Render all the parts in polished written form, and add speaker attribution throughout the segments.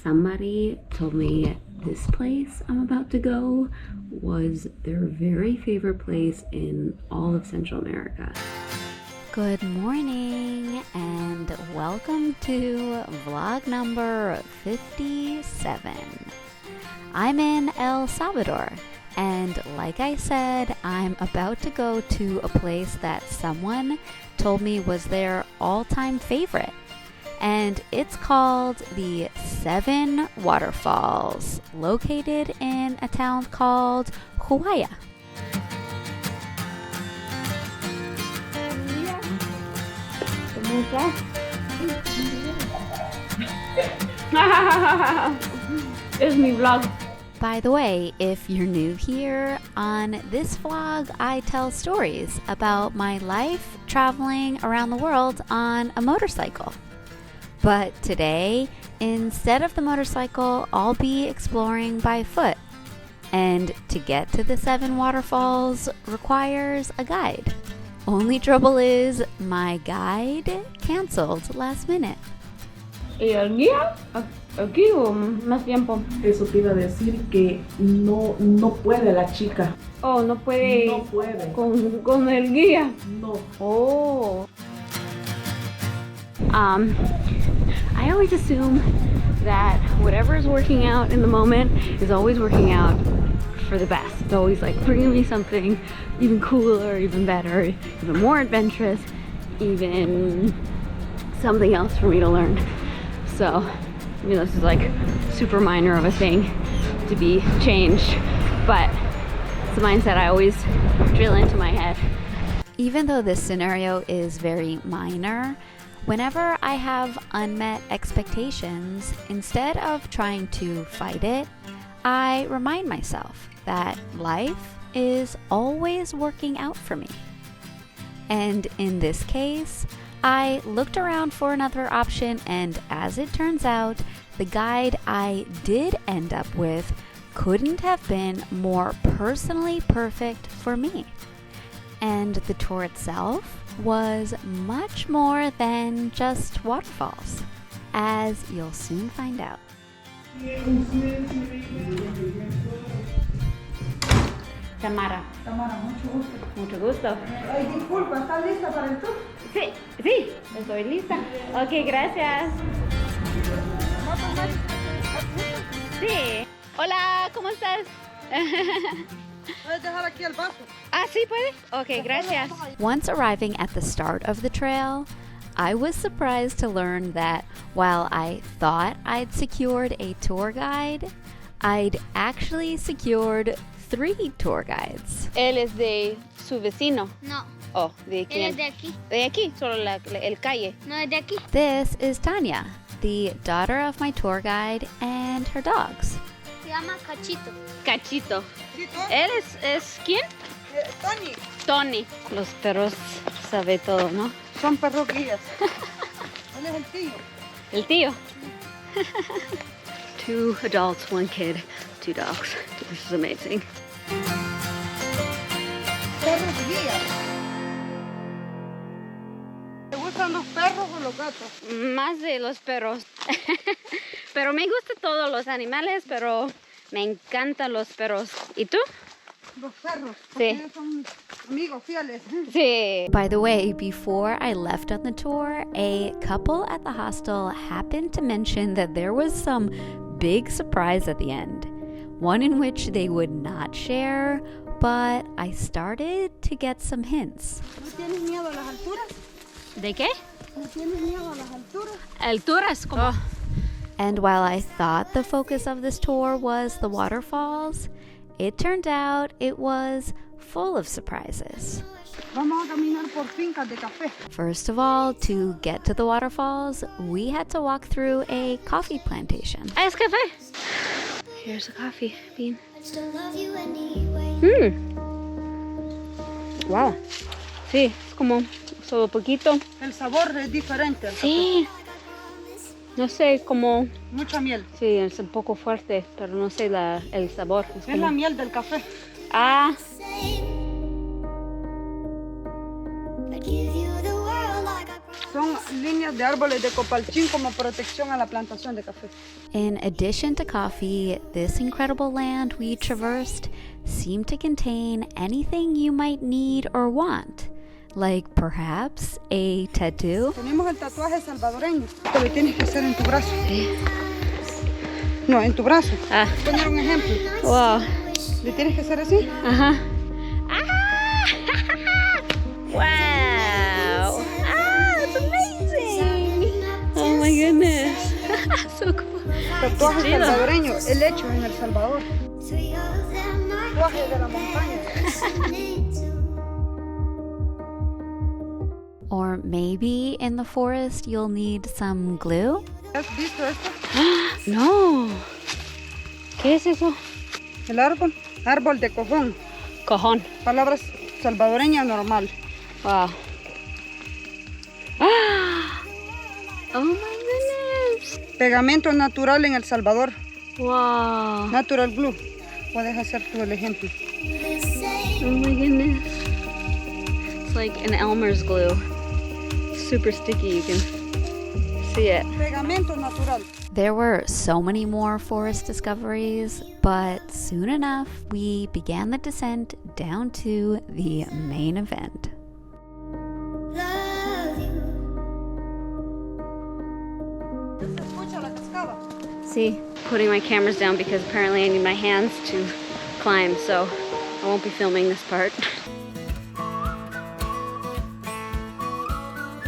Speaker 1: Somebody told me this place I'm about to go was their very favorite place in all of Central America. Good morning and welcome to vlog number 57. I'm in El Salvador, and like I said, I'm about to go to a place that someone told me was their all-time favorite. And it's called the 7 Waterfalls, located in a town called Juayua.
Speaker 2: Es mi vlog.
Speaker 1: By the way, if you're new here, on this vlog I tell stories about my life traveling around the world on a motorcycle. But today, instead of the motorcycle, I'll be exploring by foot. And to get to the 7 waterfalls requires a guide. Only trouble is, my guide canceled last minute.
Speaker 2: ¿Y el guía? ¿Aquí o más tiempo?
Speaker 3: Eso te iba a decir que no puede la chica.
Speaker 2: Oh, no puede.
Speaker 3: No puede.
Speaker 2: Con el guía.
Speaker 3: No.
Speaker 2: Oh. I always assume that whatever is working out in the moment is always working out for the best. It's always like bringing me something even cooler, even better, even more adventurous, even something else for me to learn. So, you know, this is like super minor of a thing to be changed, but it's a mindset I always drill into my head.
Speaker 1: Even though this scenario is very minor, whenever I have unmet expectations, instead of trying to fight it, I remind myself that life is always working out for me. And in this case, I looked around for another option, and as it turns out, the guide I did end up with couldn't have been more personally perfect for me. And the tour itself was much more than just waterfalls, as you'll soon find out.
Speaker 2: Tamara.
Speaker 3: Tamara, mucho gusto.
Speaker 2: Mucho gusto.
Speaker 3: Ay, disculpa, ¿estás lista para el tour?
Speaker 2: Sí, sí, estoy lista. Ok, gracias. Sí. Hola, ¿cómo estás?
Speaker 3: ¿Puedes dejar aquí el vaso?
Speaker 2: Ah, sí, puede. Ok, gracias.
Speaker 1: Once arriving at the start of the trail, I was surprised to learn that while I thought I'd secured a tour guide, I'd actually secured 3 tour guides.
Speaker 2: Él es de su vecino.
Speaker 4: No,
Speaker 2: Oh, ¿de
Speaker 4: él
Speaker 2: quién?
Speaker 4: es de aquí.
Speaker 2: De aquí, solo el calle.
Speaker 4: No es de aquí.
Speaker 1: This is Tanya, the daughter of my tour guide and her dogs.
Speaker 4: Se llama Cachito.
Speaker 2: Cachito.
Speaker 3: Sí, Tony.
Speaker 2: ¿Él es quién?
Speaker 3: Tony.
Speaker 2: Tony. Los perros sabe todo, ¿no?
Speaker 3: Son perros guías. ¿Cuál es el tío?
Speaker 2: El tío. 2 adults, 1 kid, 2 dogs. This is amazing.
Speaker 3: Perros guías. ¿Te gustan los perros o los gatos?
Speaker 2: Más de los perros. Pero me gustan todos los animales, pero me encantan los perros. ¿Y tú?
Speaker 3: Los perros.
Speaker 2: Sí.
Speaker 3: Ellos son amigos fieles.
Speaker 2: Sí.
Speaker 1: By the way, before I left on the tour, a couple at the hostel happened to mention that there was some big surprise at the end, one in which they would not share, but I started to get some hints.
Speaker 3: ¿No tienes miedo a las alturas?
Speaker 2: ¿De qué?
Speaker 3: ¿No tienes miedo a las alturas?
Speaker 2: Alturas, como...
Speaker 1: And while I thought the focus of this tour was the waterfalls, it turned out it was full of surprises.
Speaker 3: Vamos a caminar por fincas de café.
Speaker 1: First of all, to get to the waterfalls, we had to walk through a coffee plantation.
Speaker 2: Ah, es café. Here's a coffee bean. Wow. Sí, es como solo poquito.
Speaker 3: El sabor es diferente. al
Speaker 2: Sí. No sé, como...
Speaker 3: café. Mucha miel.
Speaker 2: Sí, es un poco fuerte, pero no sé el sabor. Es
Speaker 3: Es la
Speaker 2: como...
Speaker 3: miel del café.
Speaker 2: Ah,
Speaker 3: Son
Speaker 4: líneas de árboles de copalchín como protección a la plantación de café.
Speaker 1: In addition to coffee, this incredible land we traversed seemed to contain anything you might need or want, like perhaps a tattoo.
Speaker 4: Tenemos el tatuaje salvadoreño. Te lo tienes que hacer en tu brazo. No, en tu brazo.
Speaker 2: Ah.
Speaker 4: Poner un ejemplo.
Speaker 2: Wow.
Speaker 4: ¿Le tienes que hacer así?
Speaker 2: Ajá. Ah! Wow. Ah, that's amazing. Oh my goodness. So cool.
Speaker 4: Tatuaje
Speaker 2: Chido.
Speaker 4: salvadoreño, el hecho en El Salvador. Tatuaje de la montaña.
Speaker 1: Or maybe in the forest you'll need some glue?
Speaker 4: ¿Has visto esto?
Speaker 2: No. ¿Qué es eso?
Speaker 4: El árbol. Árbol de cojón.
Speaker 2: Cojón.
Speaker 4: Palabras salvadoreña normal.
Speaker 2: Wow. Ah. Oh my goodness.
Speaker 4: Pegamento natural en El Salvador.
Speaker 2: Wow.
Speaker 4: Natural glue. Puedes hacer tú el ejemplo.
Speaker 2: Oh my goodness. It's like an Elmer's glue. Super sticky, you can see it.
Speaker 4: Pegamento natural.
Speaker 1: There were so many more forest discoveries, but soon enough we began the descent down to the main event.
Speaker 4: ¿Se escucha la cascada?
Speaker 2: See, putting my cameras down because apparently I need my hands to climb, so I won't be filming this part.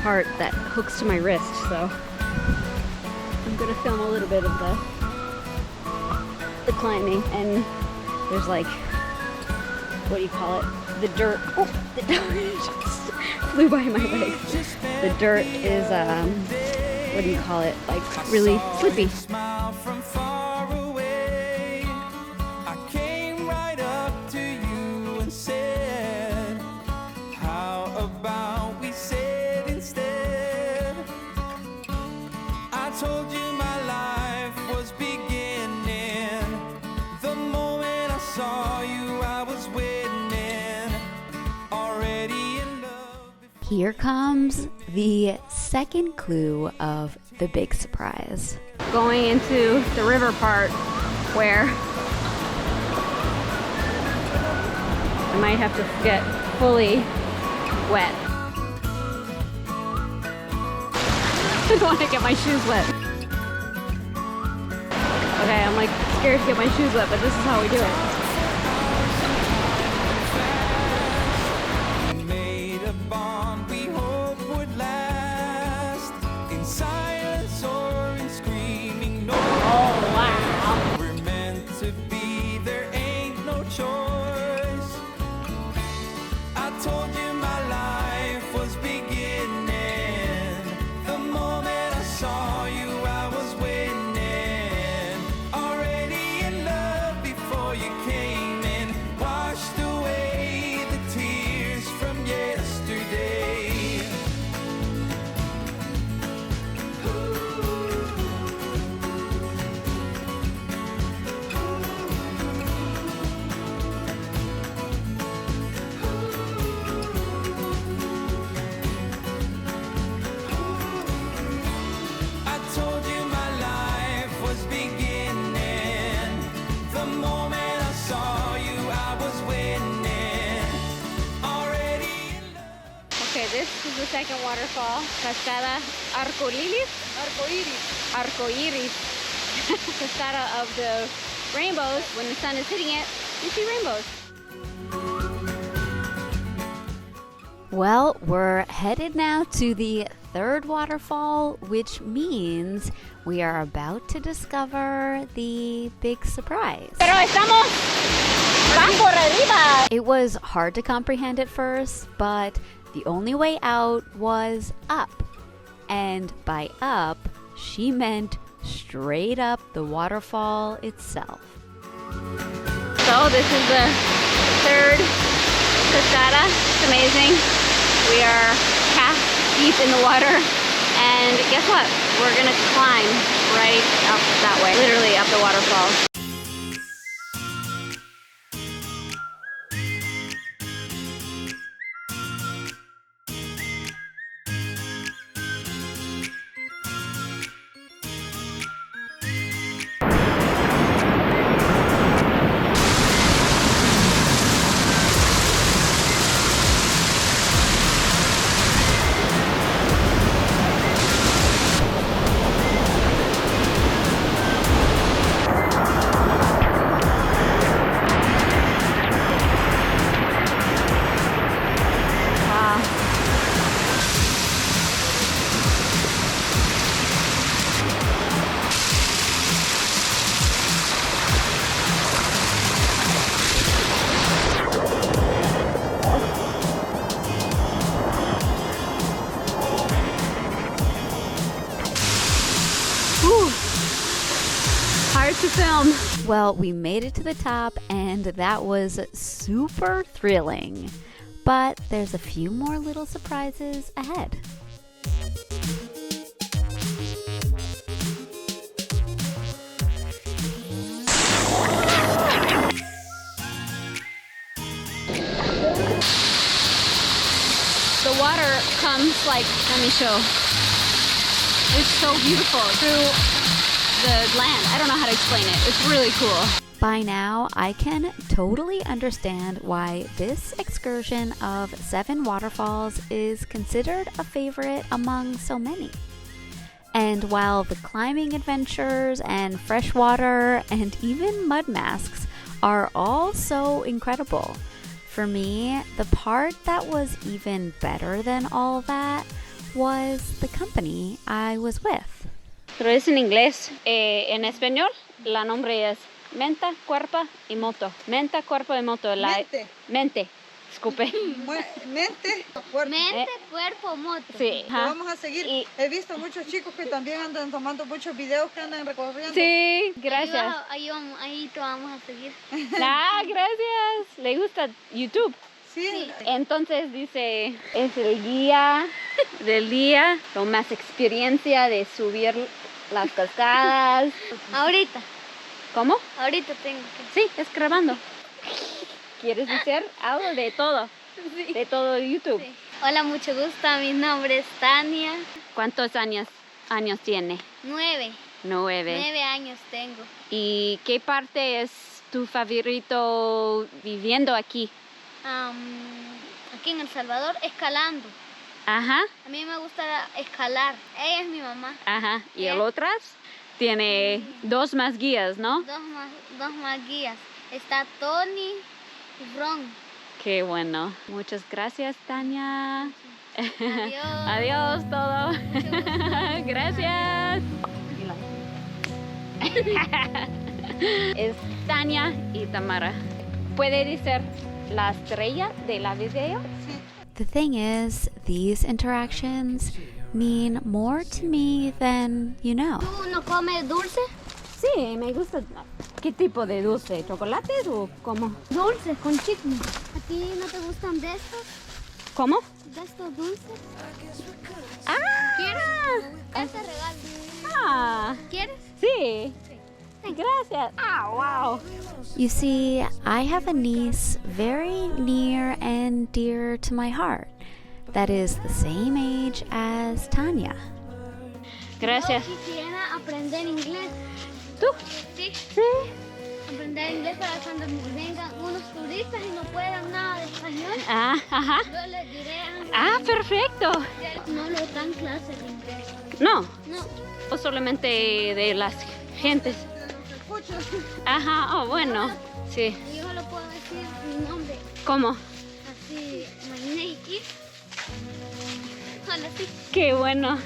Speaker 2: Part that hooks to my wrist, so I'm gonna film a little bit of the climbing, and there's like, what do you call it? The dirt. Oh, the dirt just flew by my legs. The dirt is what do you call it? Like really slippy.
Speaker 1: Here comes the second clue of the big surprise.
Speaker 2: Going into the river part where I might have to get fully wet. I don't want to get my shoes wet. Okay, I'm like scared to get my shoes wet, but this is how we do it. This is the second waterfall, Cascada Arcoiris. Cascada of the rainbows. When the sun is hitting it, you see rainbows.
Speaker 1: Well, we're headed now to the third waterfall, which means we are about to discover the big surprise.
Speaker 2: Pero estamos van por arriba.
Speaker 1: It was hard to comprehend at first, but the only way out was up. And by up, she meant straight up the waterfall itself.
Speaker 2: So this is the third cascada. It's amazing. We are half deep in the water. And guess what? We're gonna climb right up that way, literally up the waterfall. hard to film.
Speaker 1: Well, we made it to the top, and that was super thrilling. But there's a few more little surprises ahead.
Speaker 2: The water comes like, let me show. It's so beautiful through the land. I don't know how to explain it. It's really cool.
Speaker 1: By now, I can totally understand why this excursion of 7 waterfalls is considered a favorite among so many. And while the climbing adventures and freshwater and even mud masks are all so incredible, for me, the part that was even better than all that was the company I was with.
Speaker 2: Pero es en inglés. En español, la nombre es Menta, Cuerpo y Moto. Menta, Cuerpo y Moto.
Speaker 5: Mente.
Speaker 2: Mente. Disculpe.
Speaker 5: Mente, cuerpo.
Speaker 4: Mente, cuerpo, moto.
Speaker 2: Sí.
Speaker 5: Lo vamos a seguir. He visto muchos chicos que también andan tomando muchos videos que andan recorriendo.
Speaker 2: Sí, gracias.
Speaker 4: Ahí te vamos a seguir.
Speaker 2: Ah, gracias. ¿Le gusta YouTube?
Speaker 5: Sí.
Speaker 2: Entonces dice, es el guía del día, con más experiencia de subir las cascadas.
Speaker 4: Ahorita.
Speaker 2: ¿Cómo?
Speaker 4: Ahorita tengo que.
Speaker 2: Sí, es grabando. ¿Quieres decir algo de todo?
Speaker 4: Sí.
Speaker 2: De todo YouTube.
Speaker 4: Sí. Hola, mucho gusto. Mi nombre es Tania.
Speaker 2: ¿Cuántos años tiene?
Speaker 4: 9.
Speaker 2: 9.
Speaker 4: 9 años tengo.
Speaker 2: ¿Y qué parte es tu favorito viviendo aquí?
Speaker 4: Aquí en El Salvador, escalando.
Speaker 2: Ajá,
Speaker 4: A mí me gusta escalar. Ella es mi mamá.
Speaker 2: ajá. ¿Y el
Speaker 4: ¿Qué?
Speaker 2: otras? Tiene 2 más guías, ¿no?
Speaker 4: Dos más guías. Está Tony y Ron.
Speaker 2: Qué bueno. Muchas gracias, Tania.
Speaker 4: Adiós.
Speaker 2: Adiós todo. Gracias. Es Tania y Tamara. ¿Puede decir la estrella de la video?
Speaker 1: The thing is, these interactions mean more to me than you know.
Speaker 4: ¿Tú no comes dulce?
Speaker 2: Sí, me gusta. ¿Qué tipo de dulce? ¿Chocolates o cómo?
Speaker 4: Dulces con chicle. ¿A ti no te gustan de estos?
Speaker 2: ¿Cómo?
Speaker 4: ¿De estos dulces?
Speaker 2: ¡Ah!
Speaker 4: ¿Quieres? Este regalo.
Speaker 2: Ah,
Speaker 4: ¿Quieres?
Speaker 2: sí. Gracias. Ah, wow.
Speaker 1: You see, I have a niece very near and dear to my heart that is the same age as Tanya.
Speaker 2: Gracias.
Speaker 4: Yo quisiera aprender inglés.
Speaker 2: ¿Tú?
Speaker 4: Sí.
Speaker 2: Sí.
Speaker 4: Aprender inglés para cuando vengan unos turistas y no puedan nada de español.
Speaker 2: Ah, ajá.
Speaker 4: Yo les diré
Speaker 2: Ah, perfecto.
Speaker 4: no les dan clases de inglés.
Speaker 2: No,
Speaker 4: No.
Speaker 2: o solamente de las gentes. Ajá, oh, bueno. Sí.
Speaker 4: Y yo solo puedo decir mi nombre.
Speaker 2: ¿Cómo?
Speaker 4: Así, my name is. Hola, sí.
Speaker 2: Qué bueno.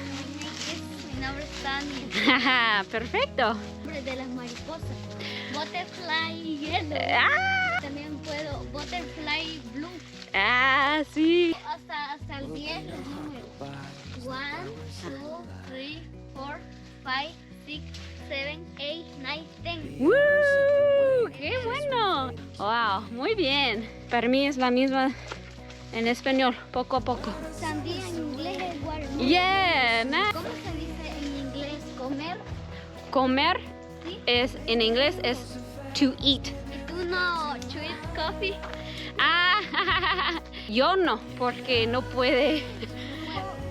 Speaker 4: Mi nombre es Tania.
Speaker 2: Ajá, perfecto.
Speaker 4: Nombre de las mariposas. Butterfly yellow.
Speaker 2: Ah,
Speaker 4: También puedo butterfly blue.
Speaker 2: ah, sí.
Speaker 4: Hasta el 10 los números. 1, 2, 3, 4, 5, 6, 7, 8, 9, 10.
Speaker 2: ¡Woo! ¡Qué bueno! Wow, muy bien. Para mí es la misma en español, poco a poco.
Speaker 4: Sandía en inglés es watermelon.
Speaker 2: Yeah, nice.
Speaker 4: ¿Cómo se dice en inglés comer?
Speaker 2: Comer
Speaker 4: ¿Sí?
Speaker 2: es en inglés es to eat.
Speaker 4: ¿Y tú no chewed coffee?
Speaker 2: Ah, yo no, porque no puede.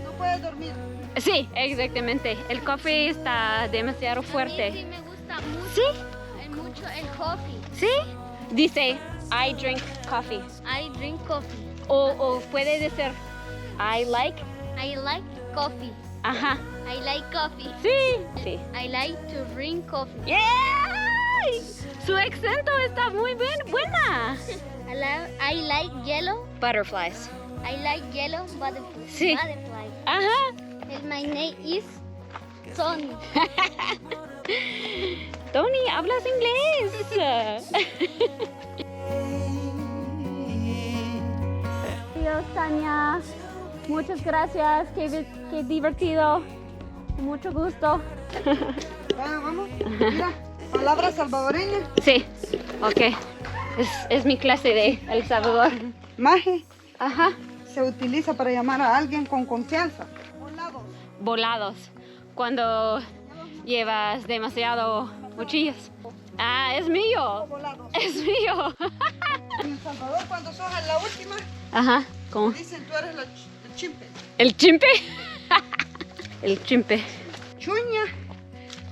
Speaker 5: No puedes dormir.
Speaker 2: Sí, exactamente. El café está demasiado
Speaker 4: A mí
Speaker 2: fuerte.
Speaker 4: sí me gusta mucho,
Speaker 2: Sí,
Speaker 4: mucho el coffee.
Speaker 2: sí. Dice, I drink coffee.
Speaker 4: I drink coffee.
Speaker 2: O puede decir, I like.
Speaker 4: I like coffee.
Speaker 2: Ajá.
Speaker 4: I like coffee.
Speaker 2: Sí. Sí.
Speaker 4: I like to drink coffee.
Speaker 2: ¡Yeah! Su acento está muy buena.
Speaker 4: I like yellow.
Speaker 2: Butterflies.
Speaker 4: I like yellow butterfly.
Speaker 2: Sí.
Speaker 4: Butterfly.
Speaker 2: Ajá.
Speaker 4: And my name is Tony.
Speaker 2: Tony, ¿hablas inglés? Adiós, Tania. Muchas gracias. Qué divertido. Mucho gusto.
Speaker 5: Vamos. Mira. Palabra salvadoreña.
Speaker 2: Sí, ok. Es mi clase de El Salvador.
Speaker 5: Maje
Speaker 2: Ajá.
Speaker 5: se utiliza para llamar a alguien con confianza. Volados.
Speaker 2: Volados. Cuando llevas demasiado cuchillos. Ah, es mío.
Speaker 5: Volados.
Speaker 2: Es mío.
Speaker 5: En El Salvador, cuando sos la última,
Speaker 2: Ajá. ¿Cómo?
Speaker 5: dicen tú eres el chimpe.
Speaker 2: ¿El chimpe? El chimpe.
Speaker 5: Chuña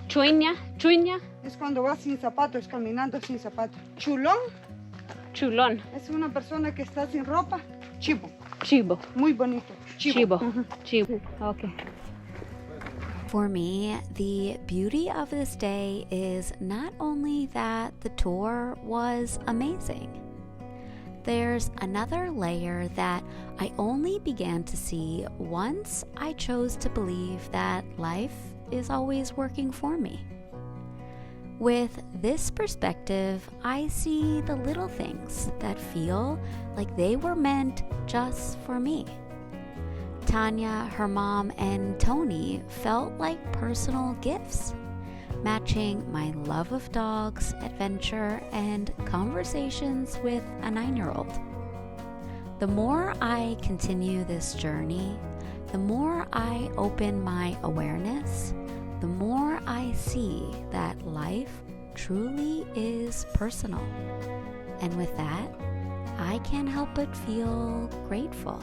Speaker 2: Chuña. Chuña.
Speaker 5: es cuando vas sin zapatos, caminando sin zapatos. Chulón
Speaker 2: Chulón.
Speaker 5: es una persona que está sin ropa. Chivo,
Speaker 2: Chivo.
Speaker 5: muy bonito.
Speaker 2: Chivo.
Speaker 5: Ajá.
Speaker 2: Chivo. Ok.
Speaker 1: For me, the beauty of this day is not only that the tour was amazing. There's another layer that I only began to see once I chose to believe that life is always working for me. With this perspective, I see the little things that feel like they were meant just for me. Tanya, her mom, and Tony felt like personal gifts, matching my love of dogs, adventure, and conversations with a 9-year-old. The more I continue this journey, the more I open my awareness, the more I see that life truly is personal. And with that, I can't help but feel grateful.